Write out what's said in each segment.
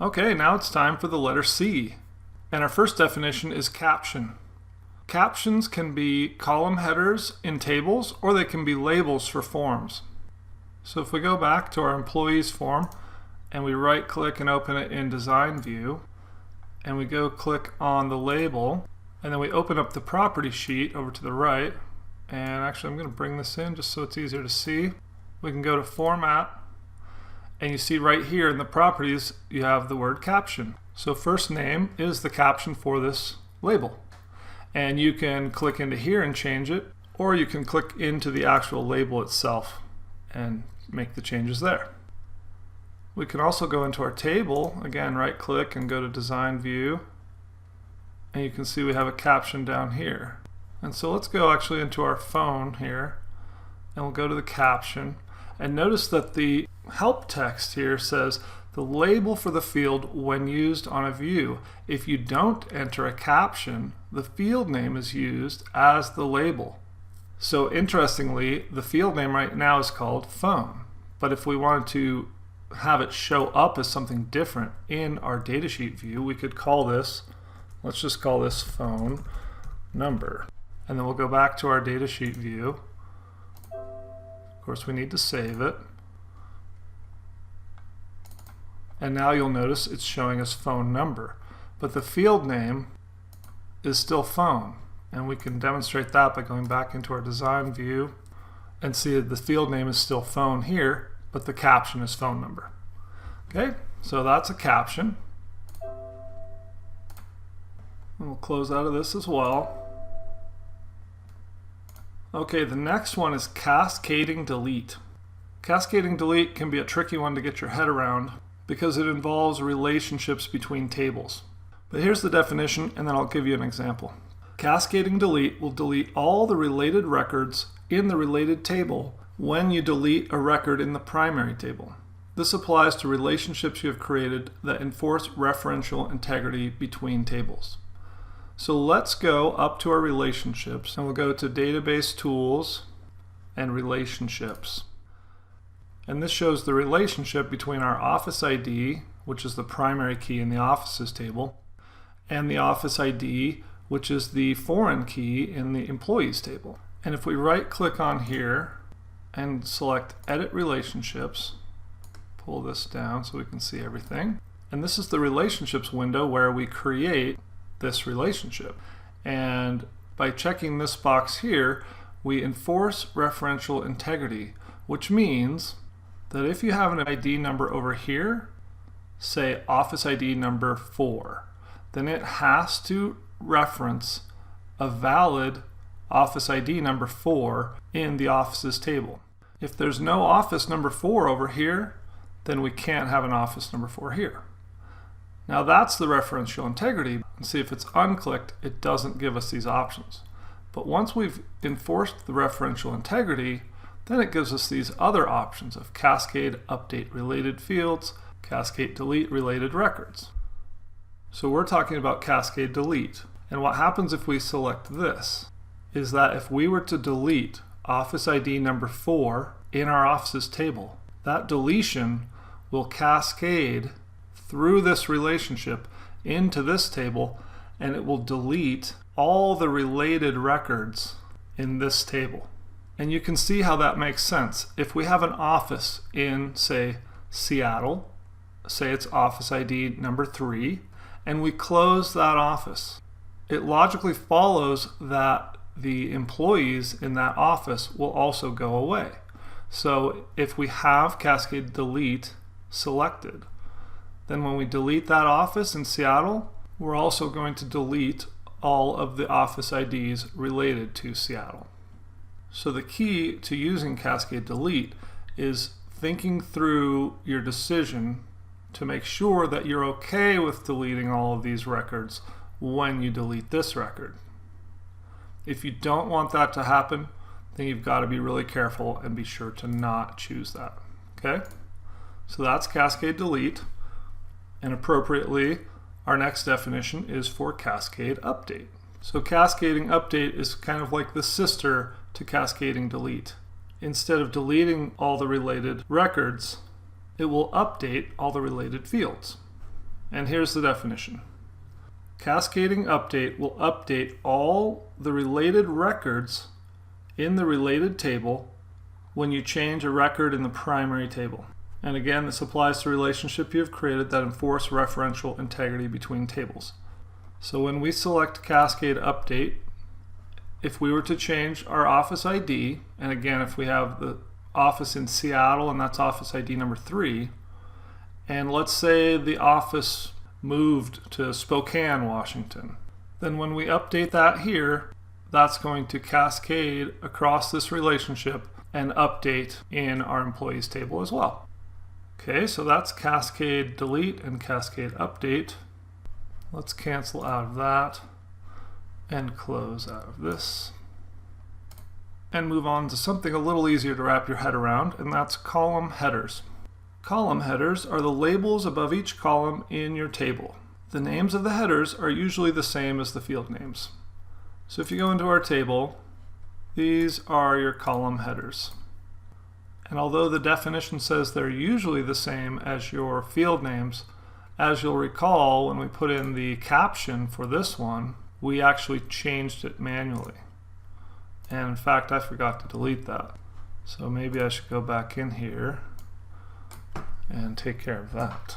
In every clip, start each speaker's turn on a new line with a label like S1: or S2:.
S1: Okay, now it's time for the letter C. And our first definition is caption. Captions can be column headers in tables, or they can be labels for forms. So if we go back to our employees form and we right click and open it in design view, and we go click on the label, and then we open up the property sheet over to the right, and actually I'm going to bring this in just so it's easier to see. We can go to format, and you see right here in the properties you have the word caption. So first name is the caption for this label, and you can click into here and change it, or you can click into the actual label itself and make the changes there. We can also go into our table, again right click and go to design view, and you can see we have a caption down here. And so let's go actually into our phone here, and we'll go to the caption, and notice that the help text here says the label for the field when used on a view. If you don't enter a caption, the field name is used as the label. So interestingly, the field name right now is called phone, but if we wanted to have it show up as something different in our datasheet view, we could call this, let's just call this phone number, and then we'll go back to our datasheet view. Of course, we need to save it. And now you'll notice it's showing us phone number, but the field name is still phone, and we can demonstrate that by going back into our design view and see that the field name is still phone here, but the caption is phone number. Okay, so that's a caption. And we'll close out of this as well. Okay, the next one is cascading delete. Cascading delete can be a tricky one to get your head around because it involves relationships between tables. But here's the definition, and then I'll give you an example. Cascading delete will delete all the related records in the related table when you delete a record in the primary table. This applies to relationships you have created that enforce referential integrity between tables. So let's go up to our relationships, and we'll go to Database Tools and Relationships. And this shows the relationship between our Office ID, which is the primary key in the Offices table, and the Office ID, which is the foreign key in the Employees table. And if we right click on here and select Edit Relationships, pull this down so we can see everything. And this is the Relationships window where we create this relationship. And by checking this box here, we enforce referential integrity, which means that if you have an ID number over here, say Office ID number 4, then it has to reference a valid Office ID number 4 in the Offices table. If there's no Office number 4 over here, then we can't have an Office number 4 here. Now that's the referential integrity. See, if it's unclicked, it doesn't give us these options. But once we've enforced the referential integrity, then it gives us these other options of Cascade Update related fields, Cascade Delete related records. So we're talking about Cascade Delete. And what happens if we select this is that if we were to delete Office ID number 4 in our Offices table, that deletion will cascade through this relationship into this table, and it will delete all the related records in this table. And you can see how that makes sense. If we have an office in, say, Seattle, say it's Office ID number 3, and we close that office, it logically follows that the employees in that office will also go away. So if we have Cascade Delete selected, then when we delete that office in Seattle, we're also going to delete all of the Office IDs related to Seattle. So the key to using Cascade Delete is thinking through your decision to make sure that you're okay with deleting all of these records when you delete this record. If you don't want that to happen, then you've got to be really careful and be sure to not choose that. Okay? So that's Cascade Delete. And appropriately, our next definition is for Cascade Update. So cascading update is kind of like the sister to cascading delete. Instead of deleting all the related records, it will update all the related fields. And here's the definition. Cascading update will update all the related records in the related table when you change a record in the primary table. And again, this applies to the relationship you have created that enforce referential integrity between tables. So when we select Cascade Update, if we were to change our office ID, and again, if we have the office in Seattle and that's office ID number 3, and let's say the office moved to Spokane, Washington, then when we update that here, that's going to cascade across this relationship and update in our employees table as well. Okay, so that's Cascade Delete and Cascade Update. Let's cancel out of that and close out of this and move on to something a little easier to wrap your head around, and that's column headers. Column headers are the labels above each column in your table. The names of the headers are usually the same as the field names. So if you go into our table, these are your column headers. And although the definition says they're usually the same as your field names, as you'll recall, when we put in the caption for this one, we actually changed it manually. And in fact, I forgot to delete that. So maybe I should go back in here and take care of that.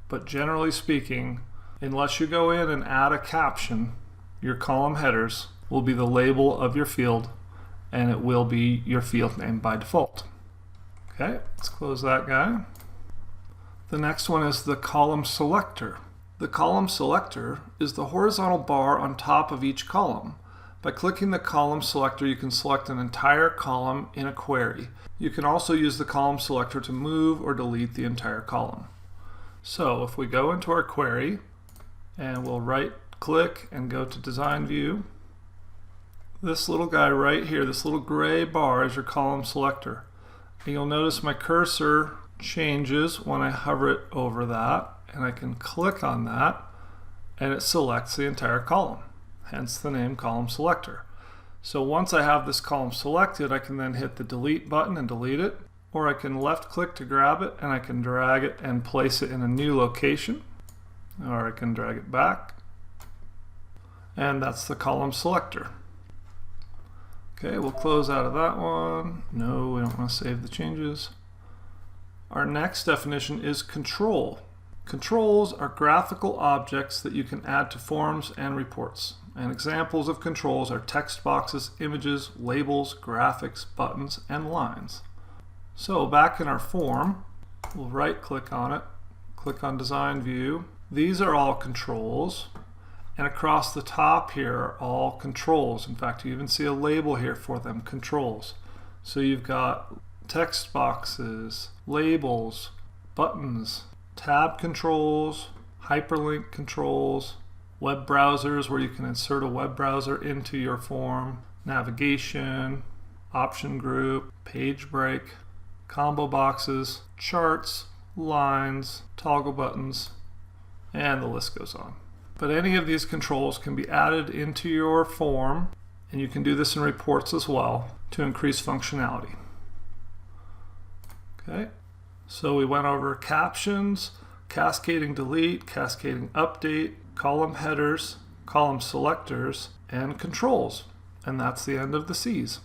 S1: But generally speaking, unless you go in and add a caption, your column headers will be the label of your field, and it will be your field name by default. Okay, let's close that guy. The next one is the column selector. The column selector is the horizontal bar on top of each column. By clicking the column selector, you can select an entire column in a query. You can also use the column selector to move or delete the entire column. So if we go into our query and we'll right click and go to design view, this little guy right here, this little gray bar is your column selector. And you'll notice my cursor changes when I hover it over that, and I can click on that and it selects the entire column, hence the name column selector. So once I have this column selected, I can then hit the delete button and delete it, or I can left click to grab it and I can drag it and place it in a new location, or I can drag it back, and that's the column selector. Okay, we'll close out of that one. No, we don't want to save the changes. Our next definition is control. Controls are graphical objects that you can add to forms and reports. And examples of controls are text boxes, images, labels, graphics, buttons, and lines. So back in our form, we'll right click on it, click on design view. These are all controls, and across the top here are all controls. In fact, you even see a label here for them, controls. So you've got text boxes, labels, buttons, tab controls, hyperlink controls, web browsers where you can insert a web browser into your form, navigation, option group, page break, combo boxes, charts, lines, toggle buttons, and the list goes on. But any of these controls can be added into your form, and you can do this in reports as well to increase functionality. Okay, so we went over captions, cascading delete, cascading update, column headers, column selectors, and controls. And that's the end of the C's.